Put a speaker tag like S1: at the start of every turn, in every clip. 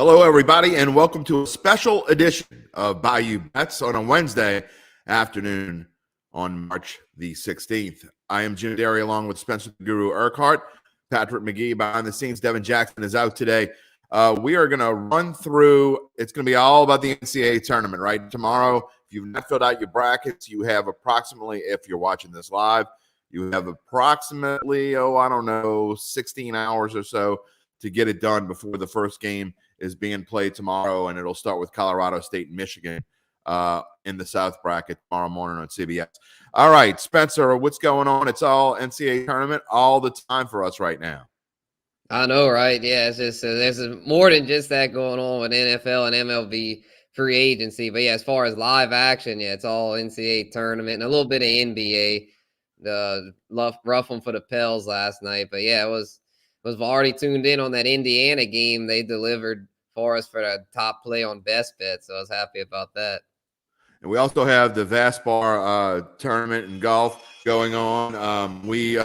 S1: Hello, everybody, and welcome to a special edition of Bayou Bets on a Wednesday afternoon on March the 16th. I am Jim Derry along with Spencer Guru Urquhart, Patrick McGee behind the scenes. Devin Jackson is out today. We are going to run through, it's going to be all about the NCAA tournament, right? Tomorrow, if you've not filled out your brackets, you have approximately, if you're watching this live, you have approximately, 16 hours or so to get it done before the first game is being played tomorrow, and it'll start with Colorado State and Michigan in the South bracket tomorrow morning on CBS. All right, Spencer, what's going on? It's all NCAA tournament all the time for us right now.
S2: I know, right? Yeah, it's just there's more than just that going on with NFL and MLB free agency. But yeah, as far as live action, yeah, it's all NCAA tournament and a little bit of NBA. The rough one for the Pels last night, but yeah, it was already tuned in on that Indiana game. They delivered for us for the top play on best bet, so I was happy about that.
S1: And we also have the Vasbar tournament in golf going on. We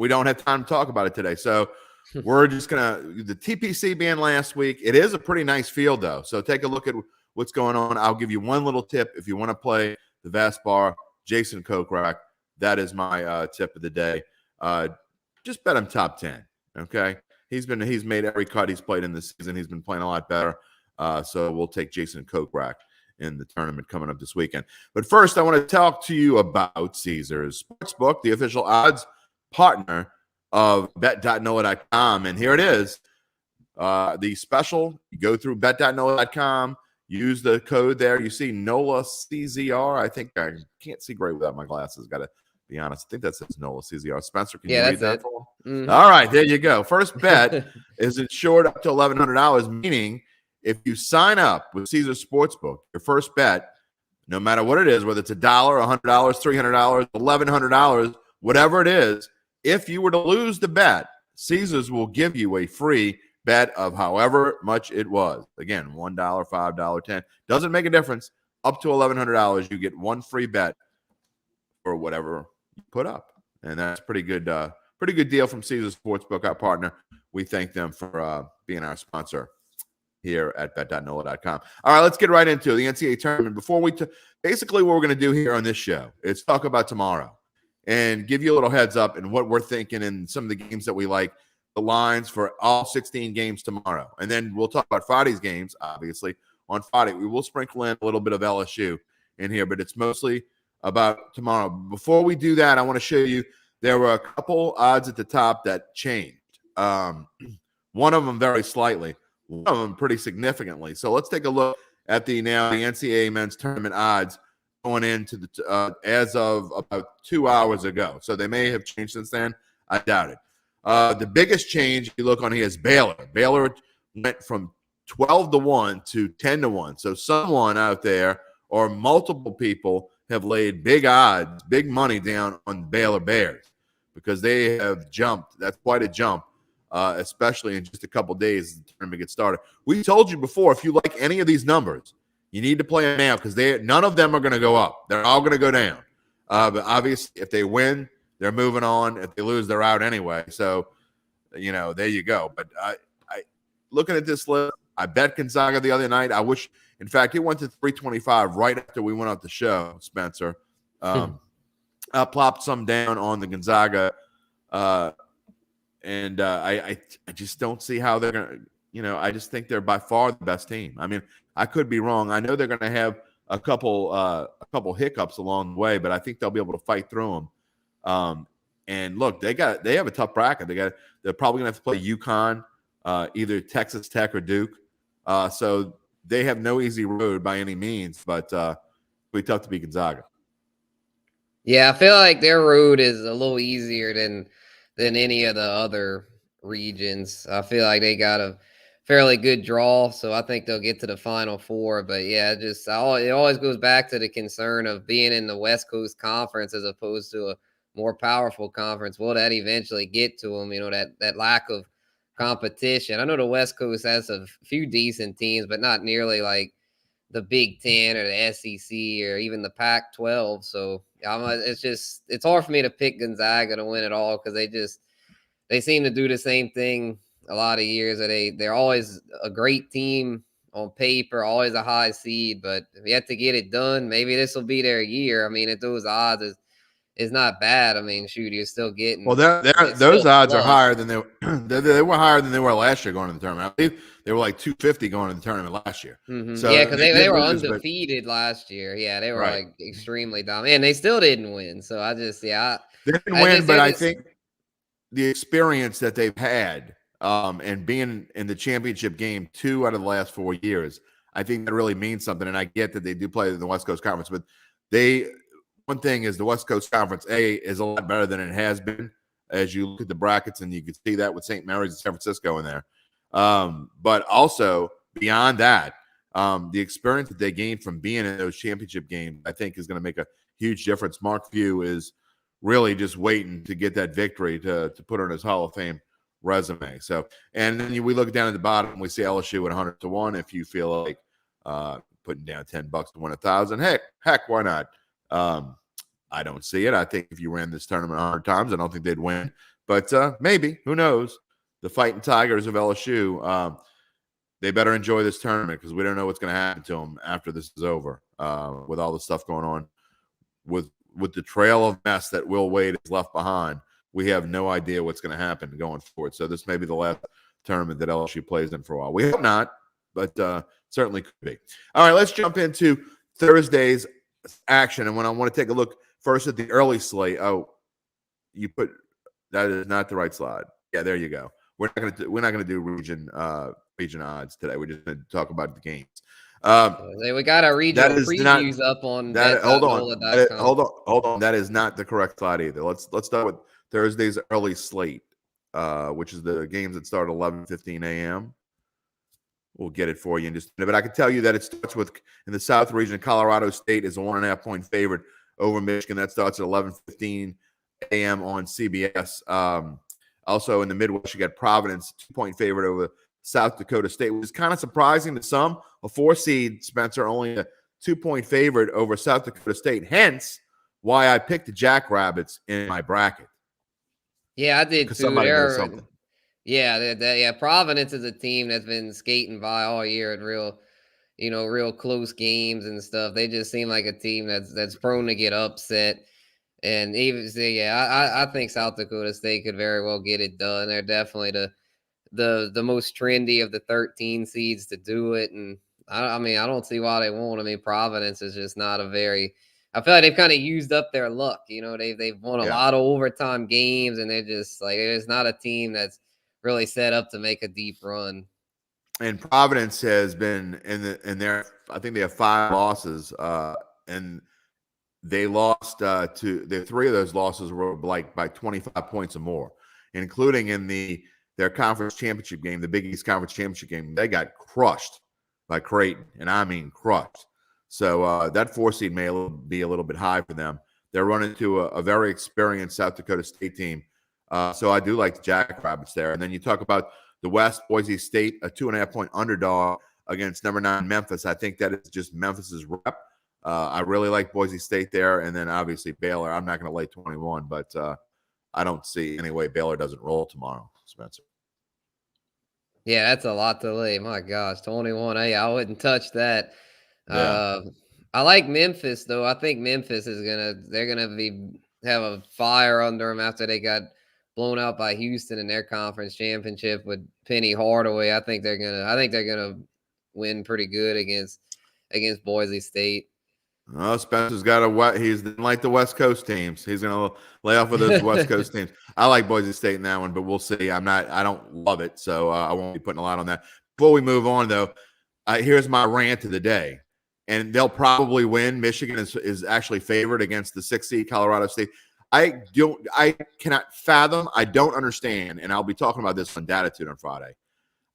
S1: don't have time to talk about it today, so we're just the TPC being last week. It is a pretty nice field though, so take a look at what's going on. I'll give you one little tip if you want to play the Vasbar. Jason Kokrak, that is my tip of the day. Just bet him top 10. Okay, he's made every cut he's played in this season. He's been playing a lot better. So we'll take Jason Kokrak in the tournament coming up this weekend. But first, I want to talk to you about Caesars Sportsbook, the official odds partner of Bet.NOLA.com. And here it is. The special, you go through Bet.NOLA.com, use the code there. You see NOLA CZR. I think I can't see great without my glasses. Got to be honest. I think that says NOLA CZR. Spencer, can you read that for me? Mm-hmm. All right, there you go. First bet is insured up to $1,100, meaning if you sign up with Caesars Sportsbook, your first bet, no matter what it is, whether it's $1, $100, $300, $1,100, whatever it is, if you were to lose the bet, Caesars will give you a free bet of however much it was. Again, $1, $5, $10. Doesn't make a difference. Up to $1,100, you get one free bet for whatever you put up. And that's pretty good deal from Caesars Sportsbook, our partner. We thank them for being our sponsor here at Bet.NOLA.com. All right, let's get right into the NCAA tournament. Before we basically what we're going to do here on this show is talk about tomorrow and give you a little heads up and what we're thinking and some of the games that we like, the lines for all 16 games tomorrow. And then we'll talk about Friday's games, obviously. On Friday, we will sprinkle in a little bit of LSU in here, but it's mostly about tomorrow. Before we do that, I want to show you there were a couple odds at the top that changed. One of them very slightly. One of them pretty significantly. So let's take a look at the NCAA men's tournament odds going into the as of about 2 hours ago. So they may have changed since then. I doubt it. The biggest change, if you look on here, is Baylor. Baylor went from 12-1 to 10-1. So someone out there or multiple people have laid big odds, big money down on Baylor Bears because they have jumped. That's quite a jump. Especially in just a couple days as the tournament gets started. We told you before, if you like any of these numbers, you need to play them now because none of them are going to go up. They're all going to go down. But obviously, if they win, they're moving on. If they lose, they're out anyway. So, there you go. But I looking at this list, I bet Gonzaga the other night. I wish, in fact, it went to 325 right after we went off the show, Spencer. I plopped some down on the Gonzaga And I just don't see how they're going to, I just think they're by far the best team. I mean, I could be wrong. I know they're going to have a couple hiccups along the way, but I think they'll be able to fight through them. And look, they have a tough bracket. They're probably going to have to play UConn, either Texas Tech or Duke. So they have no easy road by any means, but it'll be tough to beat Gonzaga.
S2: Yeah, I feel like their road is a little easier than any of the other regions. I feel like they got a fairly good draw, so I think they'll get to the Final Four. But yeah, it always goes back to the concern of being in the West Coast Conference as opposed to a more powerful conference. Will that eventually get to them? That lack of competition. I know the West Coast has a few decent teams, but not nearly like the Big Ten or the SEC or even the Pac-12. So it's hard for me to pick Gonzaga to win it all because they seem to do the same thing a lot of years that they're always a great team on paper, always a high seed, but if you have to get it done, maybe this will be their year. I mean, at those odds is not bad. I mean, shoot, you're still
S1: Well,
S2: getting
S1: they're,
S2: it's
S1: those
S2: still
S1: odds are
S2: plus.
S1: higher than they were higher than they were last year going to the tournament. I believe they were like 250 going to the tournament last year.
S2: Yeah,
S1: So
S2: because
S1: they
S2: they
S1: did
S2: were
S1: lose, but
S2: undefeated last year. Yeah, they were
S1: right,
S2: like extremely dominant, and they still didn't win. So I just, yeah,
S1: they didn't
S2: I
S1: win,
S2: just
S1: but
S2: they're
S1: I
S2: just
S1: think the experience that they've had and being in the championship game 2 out of the last 4 years, I think that really means something. And I get that they do play in the West Coast Conference, but one thing is the West Coast Conference is a lot better than it has been as you look at the brackets, and you can see that with St. Mary's and San Francisco in there. But also beyond that, the experience that they gained from being in those championship games, I think, is going to make a huge difference. Mark Few is really just waiting to get that victory to put on his Hall of Fame resume. So, and then we look down at the bottom, we see LSU at 100-1. If you feel like putting down $10 to win 1,000, heck, why not? I don't see it. I think if you ran this tournament 100 times, I don't think they'd win. But maybe, who knows? The Fighting Tigers of LSU, they better enjoy this tournament because we don't know what's going to happen to them after this is over with all the stuff going on with the trail of mess that Will Wade has left behind. We have no idea what's going to happen going forward. So this may be the last tournament that LSU plays in for a while. We hope not, but certainly could be. All right, let's jump into Thursday's action. And when I want to take a look first at the early slate. Oh, you put that is not the right slide. Yeah, there you go. We're not going to do region odds today. We're just going to talk about the games.
S2: we got our regional previews up on
S1: NOLA.com. Hold on. That is not the correct slide either. Let's start with Thursday's early slate, which is the games that start at 11:15 a.m. We'll get it for you in just a minute. But I can tell you that it starts with, in the South region, Colorado State is a 1.5-point favorite over Michigan. That starts at 11:15 a.m. on CBS. Also in the Midwest, you got Providence, 2-point favorite over South Dakota State, which is kind of surprising to some. A 4-seed, Spencer, only a 2-point favorite over South Dakota State. Hence, why I picked the Jackrabbits in my bracket.
S2: Yeah, I did too.
S1: Somebody knows something.
S2: Yeah, Providence is a team that's been skating by all year in real close games and stuff. They just seem like a team that's prone to get upset. And even I think South Dakota State could very well get it done. They're definitely the most trendy of the 13 seeds to do it. And I mean, I don't see why they won't. I mean, Providence is just not a very. I feel like they've kind of used up their luck. They've won a lot of overtime games, and they're just like, it's not a team that's really set up to make a deep run.
S1: And Providence has been in their, I think they have 5 losses, and they lost to the 3 of those losses were like by 25 points or more, including in their conference championship game, the Big East Conference Championship game. They got crushed by Creighton, and I mean crushed. So that 4-seed may be a little bit high for them. They're running to a very experienced South Dakota State team. So I do like the Jackrabbits there. And then you talk about the West, Boise State, a 2.5-point underdog against number 9 Memphis. I think that is just Memphis's rep. I really like Boise State there. And then obviously Baylor. I'm not going to lay 21, but I don't see any way Baylor doesn't roll tomorrow, Spencer.
S2: Yeah, that's a lot to lay. My gosh, 21. Hey, I wouldn't touch that. Yeah. I like Memphis though. I think Memphis they're gonna have a fire under them after they got blown out by Houston in their conference championship with Penny Hardaway. I think they're gonna win pretty good against Boise State.
S1: Oh, Spencer's got he doesn't like the West Coast teams. He's going to lay off with those West Coast teams. I like Boise State in that one, but we'll see. I don't love it, so I won't be putting a lot on that. Before we move on, though, here's my rant of the day, and they'll probably win. Michigan is actually favored against the 6-seed Colorado State. I cannot fathom. I don't understand, and I'll be talking about this on Datitude on Friday.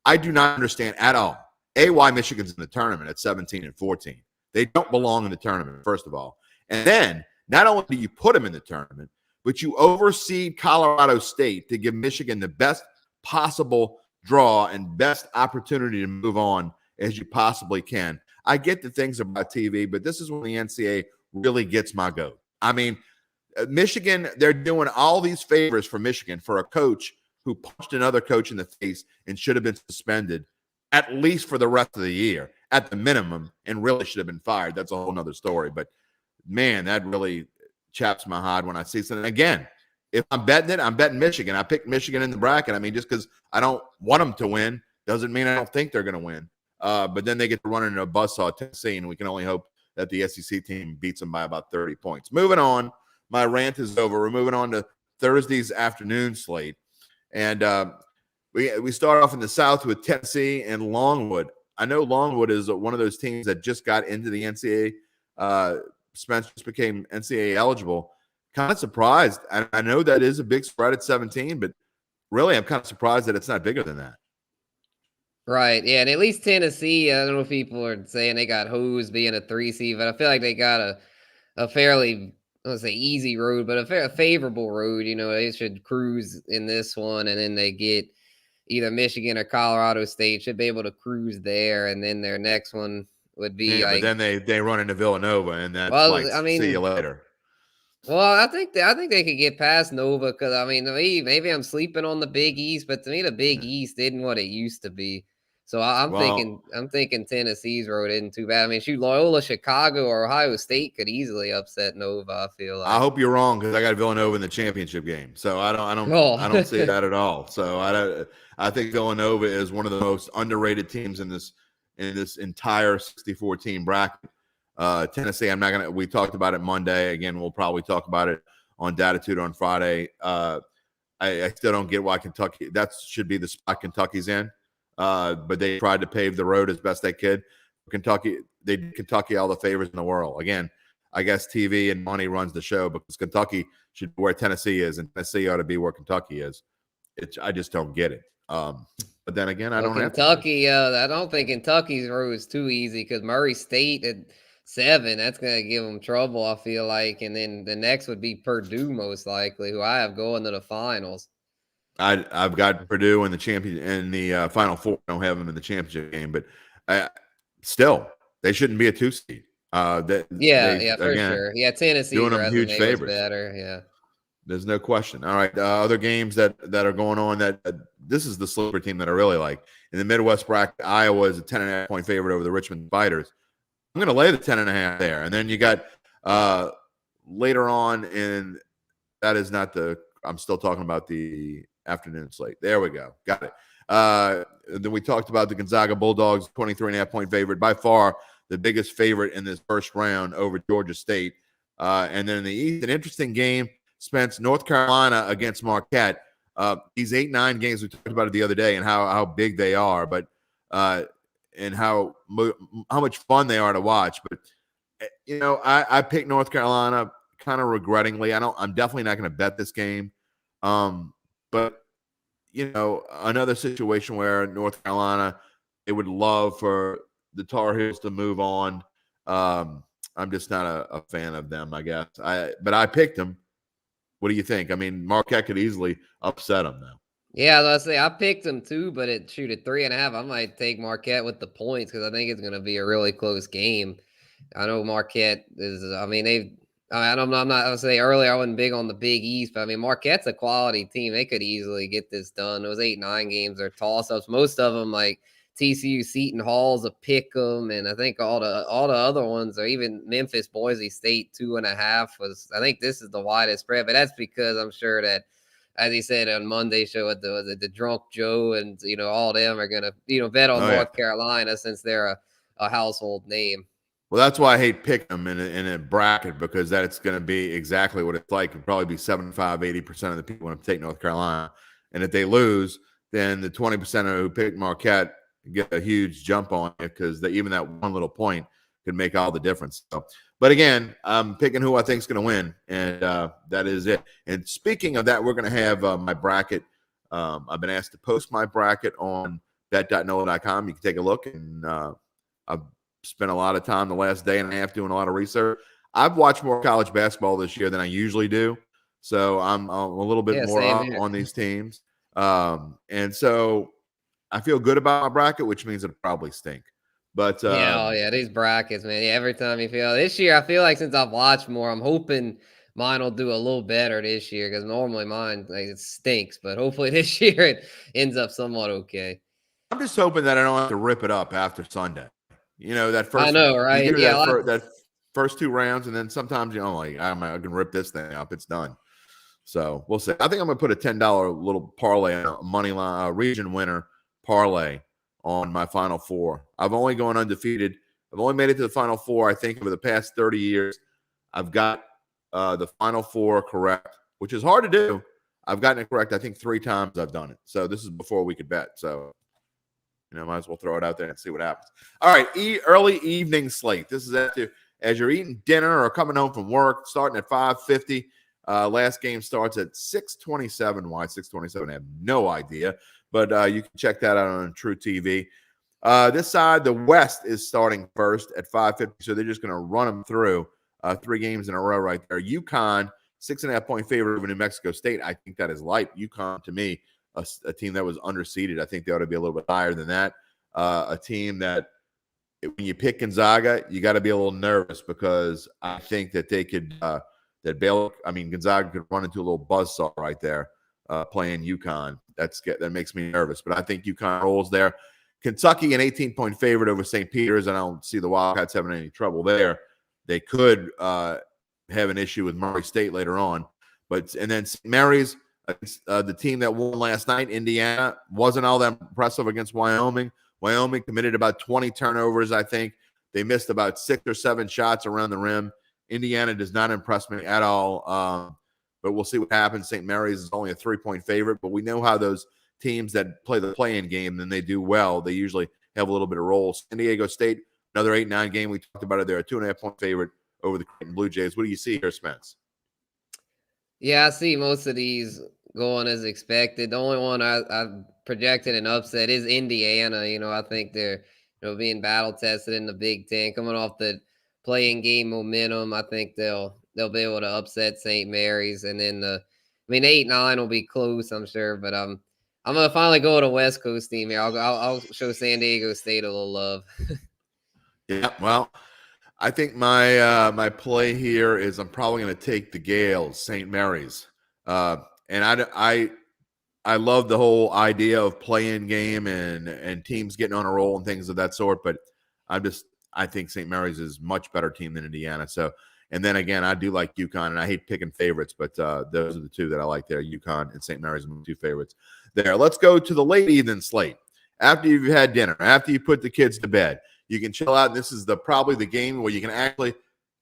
S1: I do not understand at all. Why Michigan's in the tournament at 17 and 14. They don't belong in the tournament, first of all. And then, not only do you put them in the tournament, but you overseed Colorado State to give Michigan the best possible draw and best opportunity to move on as you possibly can. I get the things about TV, but this is when the NCAA really gets my goat. I mean, Michigan, they're doing all these favors for Michigan for a coach who punched another coach in the face and should have been suspended at least for the rest of the year at the minimum, and really should have been fired. That's a whole nother story. But man, that really chaps my hide when I see something. Again, if I'm betting it, I'm betting Michigan. I picked Michigan in the bracket. I mean, just because I don't want them to win doesn't mean I don't think they're going to win. But then they get to run into a buzzsaw Tennessee, and we can only hope that the SEC team beats them by about 30 points. Moving on, my rant is over. We're moving on to Thursday's afternoon slate. And we start off in the South with Tennessee and Longwood. I know Longwood is one of those teams that just got into the NCAA. Spencer just became NCAA eligible. Kind of surprised. I know that is a big spread at 17, but really I'm kind of surprised that it's not bigger than that.
S2: Right. Yeah. And at least Tennessee, I don't know if people are saying they got hosed being a 3 seed, but I feel like they got a fairly, I don't say easy road, but a favorable road. You know, they should cruise in this one, and then they get either Michigan or Colorado State, should be able to cruise there. And then their next one would be
S1: but then they run into Villanova, and that's see you later.
S2: Well, I think they could get past Nova, because I mean, maybe I'm sleeping on the Big East, but to me the Big East isn't what it used to be. So I'm thinking Tennessee's road isn't too bad. I mean, shoot, Loyola, Chicago, or Ohio State could easily upset Nova. I feel like.
S1: I hope you're wrong, because I got Villanova in the championship game, so I don't see that at all. So I think Villanova is one of the most underrated teams in this entire 64 team bracket. Tennessee, we talked about it Monday. Again, we'll probably talk about it on Datitude on Friday. I still don't get why Kentucky, that should be the spot Kentucky's in. But they tried to pave the road as best they could. Kentucky, they did Kentucky all the favors in the world. Again, I guess TV and money runs the show, because Kentucky should be where Tennessee is, and Tennessee ought to be where Kentucky is. I just don't get it. But then again, I don't have
S2: Kentucky. I don't think Kentucky's road is too easy, because Murray State at 7, that's going to give them trouble, I feel like. And then the next would be Purdue, most likely, who I have going to the finals.
S1: I've got Purdue in the Final Four. I don't have them in the championship game, but still, they shouldn't be a 2 seed.
S2: For sure. Yeah, Tennessee
S1: doing them huge favors.
S2: Better. Yeah,
S1: there's no question. All right, other games that are going on. That this is the sleeper team that I really like in the Midwest bracket. Iowa is a 10.5 point favorite over the Richmond Spiders. I'm going to lay the 10.5 there, and then you got later on in that is not the. I'm still talking about the afternoon slate. There we go. Got it. Then we talked about the Gonzaga Bulldogs, 23.5 point favorite, by far the biggest favorite in this first round over Georgia State. And then in the East, an interesting game, Spence, North Carolina against Marquette. These 8-9 games, we talked about it the other day and how big they are, but and how much fun they are to watch. But you know, I picked North Carolina kind of regrettingly. I'm definitely not going to bet this game. But you know, another situation where North Carolina, they would love for the Tar Heels to move on. I'm just not a fan of them, I guess. But I picked them. What do you think? I mean, Marquette could easily upset them now.
S2: Yeah, let's say I picked them too, but at 3.5, I might take Marquette with the points, because I think it's going to be a really close game. I know Marquette is. I mean, I'm not. I was say earlier I wasn't big on the Big East, but I mean Marquette's a quality team. They could easily get this done. Those 8-9 games are toss-ups. Most of them, like TCU, Seton Hall's a pick 'em, and I think all the other ones, or even Memphis, Boise State 2.5 was. I think this is the widest spread, but that's because I'm sure that, as he said on Monday's show, the Drunk Joe and all them are gonna bet on North Carolina, since they're a household name.
S1: Well, that's why I hate picking them in a bracket, because that's going to be exactly what it's like. It'll probably be 75-80% of the people want to take North Carolina. And if they lose, then the 20% who picked Marquette get a huge jump on it, because even that one little point could make all the difference. So, but again, I'm picking who I think is going to win, and that is it. And speaking of that, we're going to have my bracket. I've been asked to post my bracket on bet.NOLA.com. You can take a look, and I've spent a lot of time the last day and a half doing a lot of research. I've watched more college basketball this year than I usually do, so I'm a little bit more up on these teams. And so I feel good about my bracket, which means it'll probably stink. But
S2: these brackets, man. Yeah, every time you feel this year, I feel like since I've watched more, I'm hoping mine will do a little better this year because normally mine it stinks, but hopefully this year it ends up somewhat okay.
S1: I'm just hoping that I don't have to rip it up after Sunday. That
S2: I
S1: first
S2: know,
S1: you
S2: right?
S1: give it
S2: Yeah,
S1: that first 2 rounds, and then sometimes like I can rip this thing up. It's done. So we'll see. I think I'm gonna put a $10 little parlay on a money line region winner parlay on my Final Four. I've only gone undefeated. I've only made it to the Final Four. I think over the past 30 years, I've got the Final Four correct, which is hard to do. I've gotten it correct. I think 3 times I've done it. So this is before we could bet. So might as well throw it out there and see what happens. All right, early evening slate. This is as you're eating dinner or coming home from work, starting at 5:50. Last game starts at 6:27. Why 6:27? I have no idea, but you can check that out on True TV. This side, the West is starting first at 5:50, so they're just going to run them through 3 games in a row right there. UConn, 6.5-point favorite over New Mexico State. I think that is light. UConn, to me, a team that was underseeded. I think they ought to be a little bit higher than that. A team that when you pick Gonzaga, you got to be a little nervous because I think that they could Gonzaga could run into a little buzzsaw right there playing UConn. That makes me nervous, but I think UConn rolls there. Kentucky, an 18-point favorite over St. Peter's. I don't see the Wildcats having any trouble there. They could have an issue with Murray State later on. And then St. Mary's, the team that won last night, Indiana, wasn't all that impressive against Wyoming. Wyoming committed about 20 turnovers, I think. They missed about 6 or 7 shots around the rim. Indiana does not impress me at all, but we'll see what happens. St. Mary's is only a 3-point favorite, but we know how those teams that play the play-in game, then they do well. They usually have a little bit of roll. San Diego State, another 8-9 game. We talked about it. They're a 2.5-point favorite over the Creighton Blue Jays. What do you see here, Spence?
S2: Yeah, I see most of these going as expected. The only one I projected an upset is Indiana. I think they're being battle tested in the Big Ten, coming off the playing game momentum. I think they'll be able to upset St. Mary's, and then 8-9 will be close, I'm sure. But I'm gonna finally go with a West Coast team here. I'll show San Diego State a little love.
S1: Yeah, well, I think my play here is I'm probably going to take the Gales, St. Mary's, and I love the whole idea of playing game and teams getting on a roll and things of that sort. But I think St. Mary's is much better team than Indiana. So, and then again, I do like UConn, and I hate picking favorites, but those are the 2 that I like there. UConn and St. Mary's are my 2 favorites there. Let's go to the late evening slate. After you've had dinner, after you put the kids to bed, you can chill out. This is probably the game where you can actually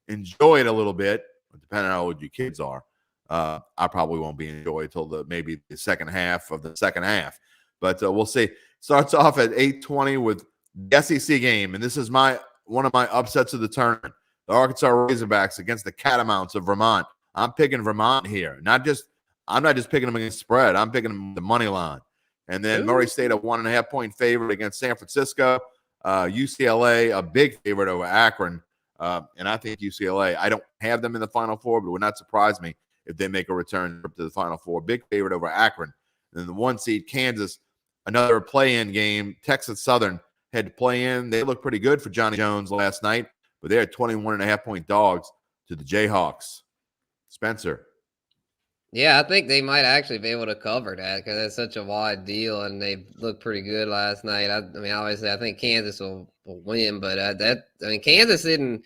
S1: enjoy it a little bit, depending on how old your kids are. I probably won't be enjoying until maybe the second half of the second half, but we'll see. Starts off at 8:20 with the SEC game, and this is one of my upsets of the tournament. The Arkansas Razorbacks against the Catamounts of Vermont. I'm picking Vermont here. I'm not just picking them against spread. I'm picking them the money line. And then Murray State, a 1.5-point favorite against San Francisco. UCLA, a big favorite over Akron. And I think UCLA, I don't have them in the Final Four, but it would not surprise me if they make a return to the Final Four. Big favorite over Akron. And then the 1 seed, Kansas, another play-in game. Texas Southern had to play in. They looked pretty good for Johnny Jones last night, but they're 21.5-point dogs to the Jayhawks. Spencer.
S2: Yeah, I think they might actually be able to cover that because it's such a wide deal, and they looked pretty good last night. Obviously, I think Kansas will win, but Kansas isn't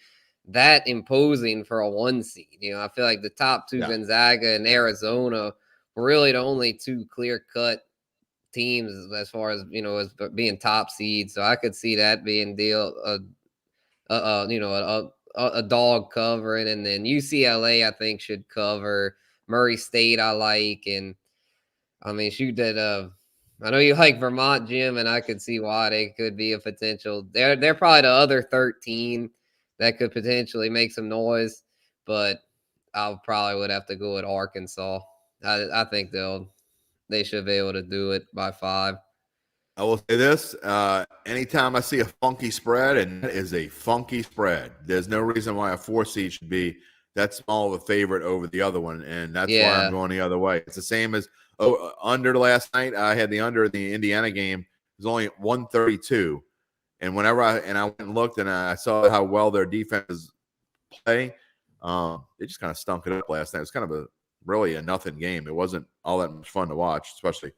S2: that imposing for a 1 seed. I feel like the top 2, Gonzaga and Arizona, were really the only 2 clear-cut teams as far as as being top seeds. So I could see that being a dog covering, and then UCLA I think should cover. Murray State I like, and shoot that. I know you like Vermont, Jim, and I could see why they could be a potential. They're probably the other 13 that could potentially make some noise, but I probably would have to go with Arkansas. I think they should be able to do it by 5.
S1: I will say this, anytime I see a funky spread, and that is a funky spread, there's no reason why a 4 seed should be that small of a favorite over the other one, and that's why I'm going the other way. It's the same as under last night. I had the under in the Indiana game. It was only at 132, and whenever I went and looked and I saw how well their defense play, They just kind of stunk it up last night. It was kind of really a nothing game. It wasn't all that much fun to watch, especially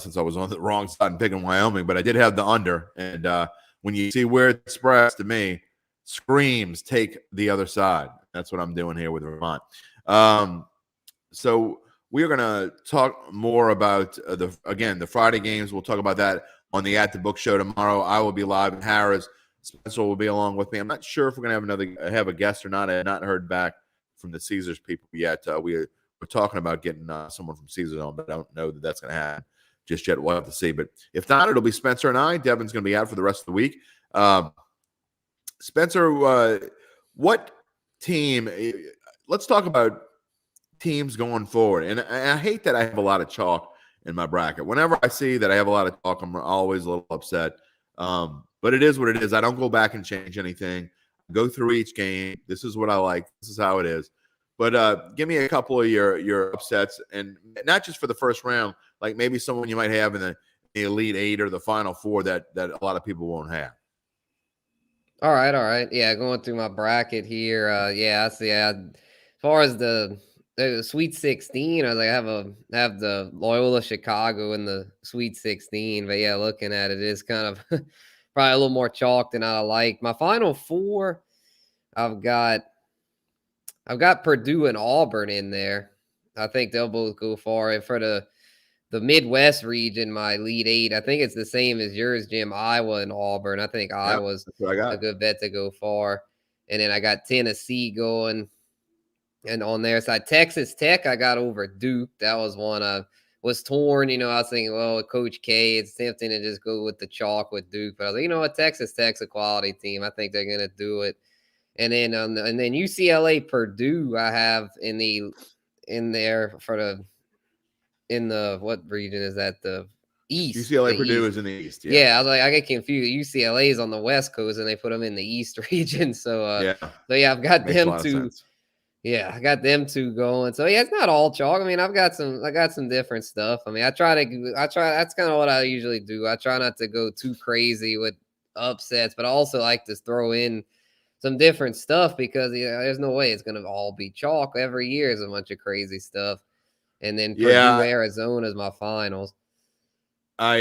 S1: since I was on the wrong side and picking Wyoming. But I did have the under, and when you see where it spreads, to me, screams take the other side. That's what I'm doing here with Vermont. So we are going to talk more about the Friday games. We'll talk about that on the At the Book show tomorrow. I will be live in Harrah's. Spencer will be along with me. I'm not sure if we're going to have a guest or not. I have not heard back from the Caesars people yet. We're talking about getting someone from Caesars on, but I don't know that that's going to happen just yet. We'll have to see. But if not, it'll be Spencer and I. Devin's going to be out for the rest of the week. Spencer, what team? Let's talk about teams going forward. And I hate that I have a lot of chalk in my bracket. Whenever I see that I have a lot of chalk, I'm always a little upset. But it is what it is. I don't go back and change anything. I go through each game. This is what I like. This is how it is. But give me a couple of your upsets, and not just for the first round, like maybe someone you might have in the Elite Eight or the Final Four that a lot of people won't have.
S2: All right. Yeah, going through my bracket here. I see. As far as the Sweet 16, I was like, I have the Loyola Chicago in the Sweet 16. But yeah, looking at it, it's kind of probably a little more chalk than I like. My Final Four, I've got Purdue and Auburn in there. I think they'll both go far. And for the Midwest region, my Elite Eight, I think it's the same as yours, Jim. Iowa and Auburn. I think Iowa's a good bet to go far. And then I got Tennessee going. And on their side, Texas Tech, I got over Duke. That was one I was torn. I was thinking, well, with Coach K, it's tempting to just go with the chalk with Duke. But I was like, you know what? Texas Tech's a quality team. I think they're going to do it. And then UCLA Purdue, I have in there for what region is that? The East.
S1: UCLA Purdue is in the East.
S2: Yeah, I was like, I get confused. UCLA is on the West Coast, and they put them in the East region. So I've got them two. Yeah, I got them two going. So yeah, it's not all chalk. I mean, I got some different stuff. I mean, I try. That's kind of what I usually do. I try not to go too crazy with upsets, but I also like to throw in some different stuff because there's no way it's going to all be chalk. Every year is a bunch of crazy stuff. And then Purdue, Arizona is my finals.
S1: I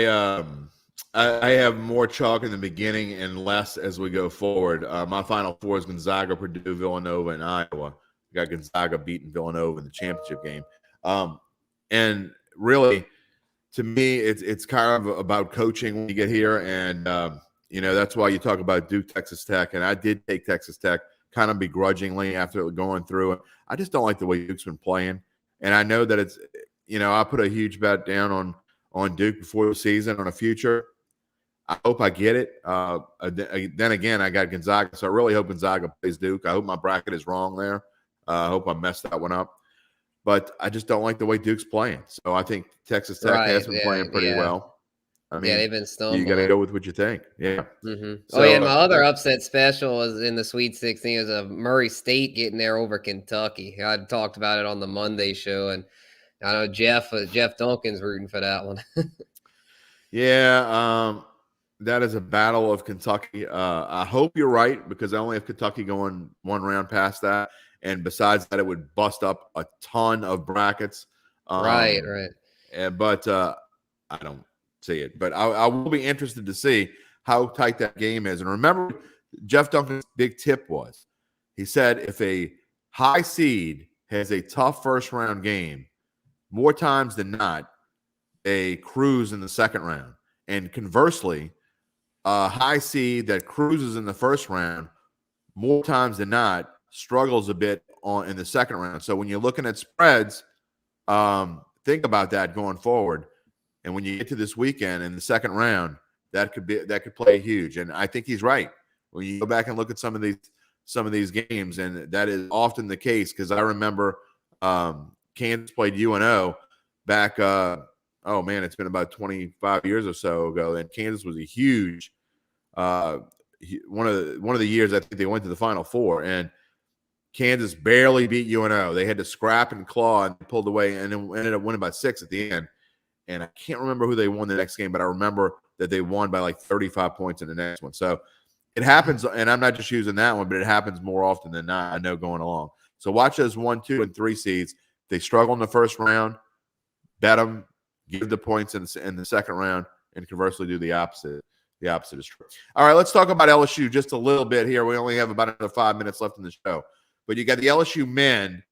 S1: have more chalk in the beginning and less as we go forward. My Final Four is Gonzaga, Purdue, Villanova, and Iowa. I got Gonzaga beating Villanova in the championship game. And really, to me, it's kind of about coaching when you get here. And, that's why you talk about Duke, Texas Tech. And I did take Texas Tech kind of begrudgingly after going through it. I just don't like the way Duke's been playing. And I know that it's, I put a huge bet down on Duke before the season on a future. I hope I get it. Then again, I got Gonzaga. So I really hope Gonzaga plays Duke. I hope my bracket is wrong there. I hope I messed that one up. But I just don't like the way Duke's playing. So I think Texas Tech has been playing pretty well. I mean,
S2: they've been stumbling.
S1: You got to go with what you think. Yeah.
S2: Mm-hmm. So, my other upset special was in the Sweet 16 is Murray State getting there over Kentucky. I talked about it on the Monday show, and I know Jeff Duncan's rooting for that one.
S1: Yeah, that is a battle of Kentucky. I hope you're right because I only have Kentucky going one round past that. And besides that, it would bust up a ton of brackets.
S2: Right.
S1: But I don't see it. But I will be interested to see how tight that game is. And remember, Jeff Duncan's big tip was, he said if a high seed has a tough first-round game, more times than not, they cruise in the second round. And conversely, a high seed that cruises in the first round, more times than not, struggles a bit in the second round. So when you're looking at spreads, think about that going forward. And when you get to this weekend in the second round, that could play huge. And I think he's right. When you go back and look at some of these games, and that is often the case because I remember Kansas played UNO back. It's been about 25 years or so ago, and Kansas was a huge one of the years I think they went to the Final Four, and Kansas barely beat UNO. They had to scrap and claw and pulled away, and then ended up winning by 6 at the end. And I can't remember who they won the next game, but I remember that they won by like 35 points in the next one. So It happens, and I'm not just using that one, but it happens more often than not, I know, going along. So watch those 1, 2, and 3 seeds. If they struggle in the first round, bet them, give the points in the second round, and conversely do the opposite. The opposite is true. All right, let's talk about LSU just a little bit here. We only have about another 5 minutes left in the show. But you got the LSU men.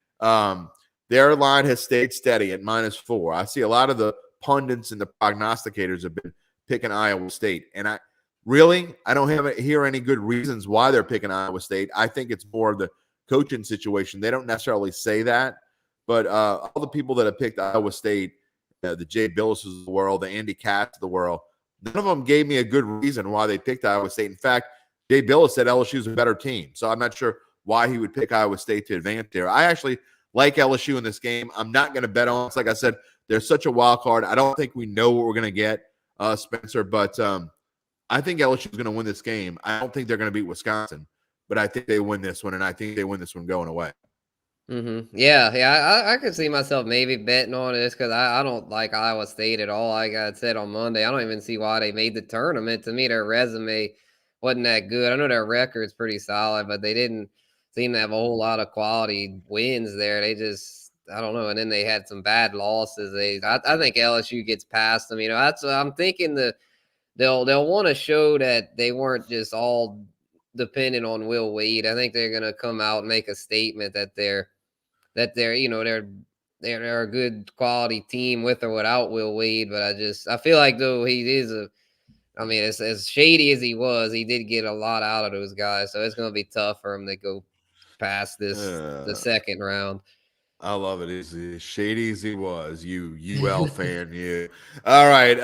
S1: Their line has stayed steady at -4. I see a lot of the pundits and the prognosticators have been picking Iowa State. And I don't hear any good reasons why they're picking Iowa State. I think it's more of the coaching situation. They don't necessarily say that, but all the people that have picked Iowa State, the Jay Billises of the world, the Andy Katz of the world, none of them gave me a good reason why they picked Iowa State. In fact, Jay Billis said LSU's a better team. So I'm not sure why he would pick Iowa State to advance there. I actually like LSU in this game. I'm not going to bet on it. Like I said, they're such a wild card. I don't think we know what we're going to get, Spencer, but I think LSU is going to win this game. I don't think they're going to beat Wisconsin, but I think they win this one, and I think they win this one going away.
S2: Yeah. I could see myself maybe betting on this because I don't like Iowa State at all. Like I said on Monday, I don't even see why they made the tournament. To me, their resume wasn't that good. I know their record's pretty solid, but they didn't seem to have a whole lot of quality wins there. They just, I don't know. And then they had some bad losses. I think LSU gets past them. That's what I'm thinking. They'll want to show that they weren't just all dependent on Will Wade. I think they're going to come out and make a statement that they're they're a good quality team with or without Will Wade. But I feel like though he is as shady as he was, he did get a lot out of those guys. So it's going to be tough for him to go past the second round.
S1: I love it. As shady as he was, you UL fan, you. All right.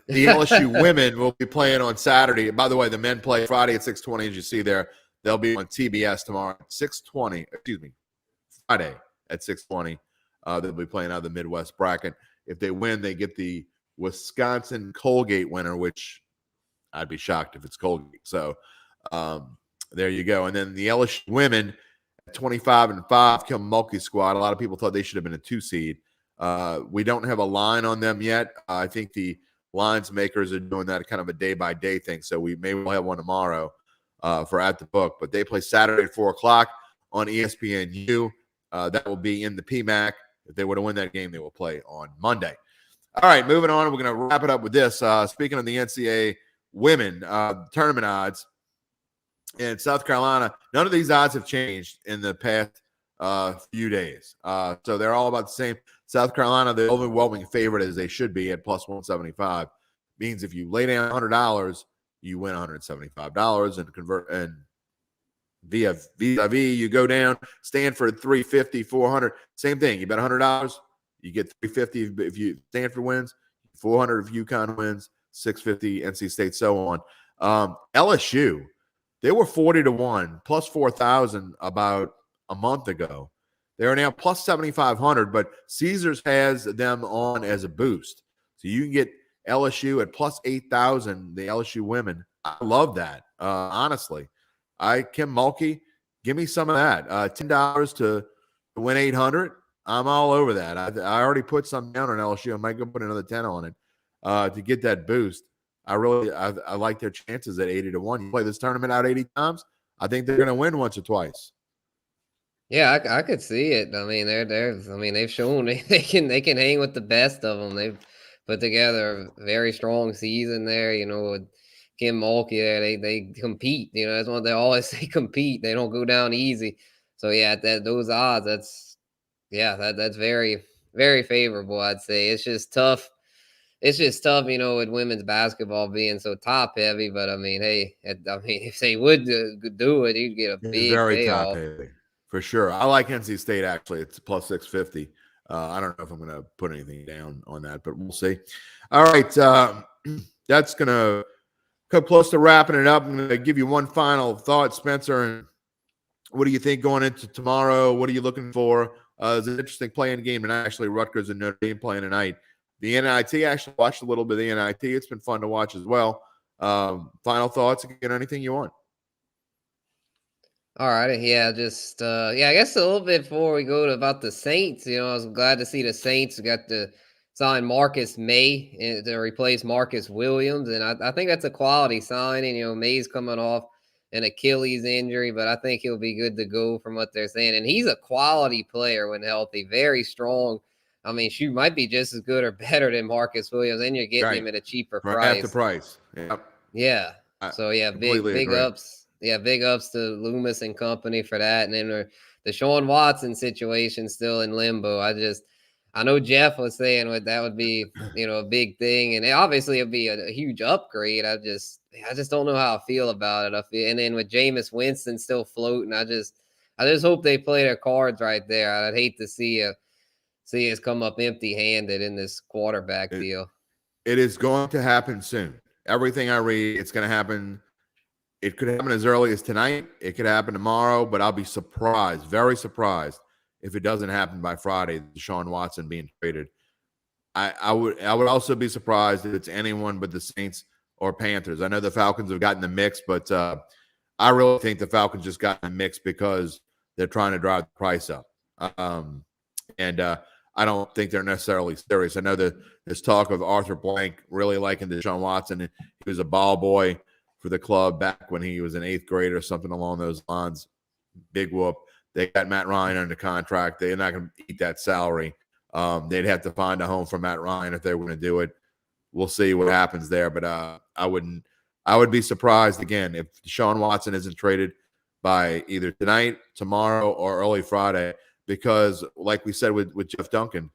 S1: The LSU women will be playing on Saturday. By the way, the men play Friday at 6:20, as you see there. They'll be on TBS tomorrow at 6:20. Excuse me, Friday at 6:20. They'll be playing out of the Midwest bracket. If they win, they get the Wisconsin Colgate winner, which I'd be shocked if it's Colgate. So there you go. And then the LSU women, 25-5, Kim Mulkey squad. A lot of people thought they should have been a 2 seed. We don't have a line on them yet. I think the lines makers are doing that kind of a day-by-day thing. So we'll have one tomorrow for At the Book. But they play Saturday at 4 o'clock on ESPNU. That will be in the PMAC. If they were to win that game, they will play on Monday. All right, moving on. We're going to wrap it up with this. Speaking of the NCAA women tournament odds, in South Carolina, none of these odds have changed in the past few days. So they're all about the same. South Carolina, the overwhelming favorite as they should be at plus 175. Means if you lay down $100, you win $175 and convert. And vis-a-vis, you go down, Stanford 350, 400. Same thing. You bet $100, you get 350 if you Stanford wins, 400 if UConn wins, 650 NC State, so on. LSU. They were 40-1, plus 4,000 about a month ago. They are now plus 7,500, but Caesars has them on as a boost. So you can get LSU at plus 8,000, the LSU women. I love that, honestly. Kim Mulkey, give me some of that. $10 to win 800. I'm all over that. I already put some down on LSU. I might go put another 10 on it to get that boost. I like their chances at 80-1. You play this tournament out 80 times, I think they're going to win once or twice.
S2: Yeah, I could see it. I mean, they've shown they can hang with the best of them. They've put together a very strong season there. With Kim Mulkey there, they compete. That's what they always say: compete. They don't go down easy. So yeah, those odds, that's very, very favorable. I'd say it's just tough. It's just tough, with women's basketball being so top heavy. But I mean, hey, if they would do it, you'd get a big
S1: very
S2: payoff.
S1: top heavy for sure. I like NC State actually. It's plus 650. I don't know if I'm going to put anything down on that, but we'll see. All right, that's going to come close to wrapping it up. I'm going to give you one final thought, Spencer. What do you think going into tomorrow? What are you looking for? It's an interesting playing game, and actually Rutgers and Notre Dame playing tonight. The NIT, I actually watched a little bit of the NIT. It's been fun to watch as well. Final thoughts? Again, anything you want?
S2: All right. Yeah, I guess a little bit before we go to about the Saints, I was glad to see the Saints got to sign Marcus May to replace Marcus Williams. And I think that's a quality signing. May's coming off an Achilles injury, but I think he'll be good to go from what they're saying. And he's a quality player when healthy, very strong. I mean, shoot, might be just as good or better than Marcus Williams, and you're getting him at a cheaper
S1: For half the
S2: price.
S1: price. Yep.
S2: Yeah.
S1: I
S2: So yeah,
S1: completely
S2: big
S1: agree.
S2: ups. Yeah, big ups to Loomis and company for that. And then the Sean Watson situation still in limbo. I know Jeff was saying that would be, a big thing, and obviously it'd be a huge upgrade. I just don't know how I feel about it. And then with Jameis Winston still floating, I just hope they play their cards right there. I'd hate to see us come up empty-handed in this quarterback deal.
S1: It is going to happen soon. Everything I read, it's going to happen. It could happen as early as tonight. It could happen tomorrow, but I'll be surprised, very surprised, if it doesn't happen by Friday, Deshaun Watson being traded. I would also be surprised if it's anyone but the Saints or Panthers. I know the Falcons have gotten the mix, but I really think the Falcons just got the mix because they're trying to drive the price up. I don't think they're necessarily serious. I know that there's talk of Arthur Blank really liking Deshaun Watson. He was a ball boy for the club back when he was in 8th grade or something along those lines. Big whoop. They got Matt Ryan under contract. They're not going to eat that salary. They'd have to find a home for Matt Ryan if they were going to do it. We'll see what happens there. But I would be surprised, again, if Deshaun Watson isn't traded by either tonight, tomorrow, or early Friday, because like we said with Jeff Duncan,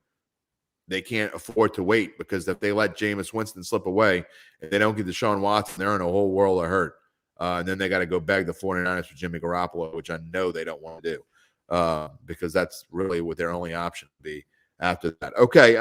S1: they can't afford to wait, because if they let Jameis Winston slip away and they don't get Deshaun Watson, they're in a whole world of hurt. And then they got to go beg the 49ers for Jimmy Garoppolo, which I know they don't want to do, because that's really what their only option would be after that. Okay.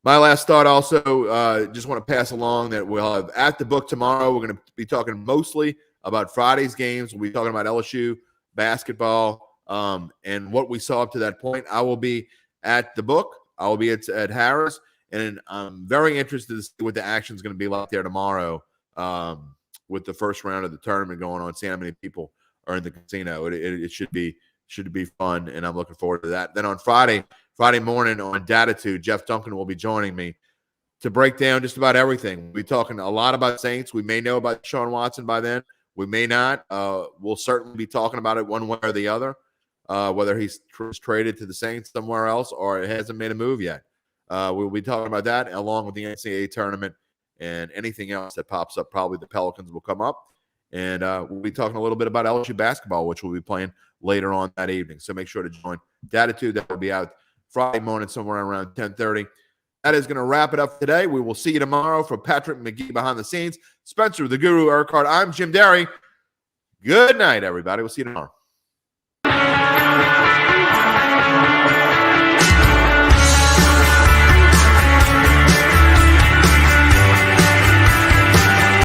S1: My last thought also, just want to pass along that we'll have at the book tomorrow. We're going to be talking mostly about Friday's games. We'll be talking about LSU basketball and what we saw up to that point. I will be at the book. I will be at Harris, and I'm very interested to see what the action is going to be like there tomorrow with the first round of the tournament going on. See how many people are in the casino. It should be fun, and I'm looking forward to that. Then on Friday morning on Datitude, Jeff Duncan will be joining me to break down just about everything. We'll be talking a lot about Saints. We may know about Deshaun Watson by then. We may not. We'll certainly be talking about it one way or the other. Whether he's traded to the Saints somewhere else or it hasn't made a move yet. We'll be talking about that along with the NCAA tournament and anything else that pops up. Probably the Pelicans will come up. And we'll be talking a little bit about LSU basketball, which we'll be playing later on that evening. So make sure to join Datitude. That will be out Friday morning somewhere around 10:30. That is going to wrap it up today. We will see you tomorrow. For Patrick McGee behind the scenes, Spencer the Guru Urquhart, I'm Jim Derry. Good night, everybody. We'll see you tomorrow.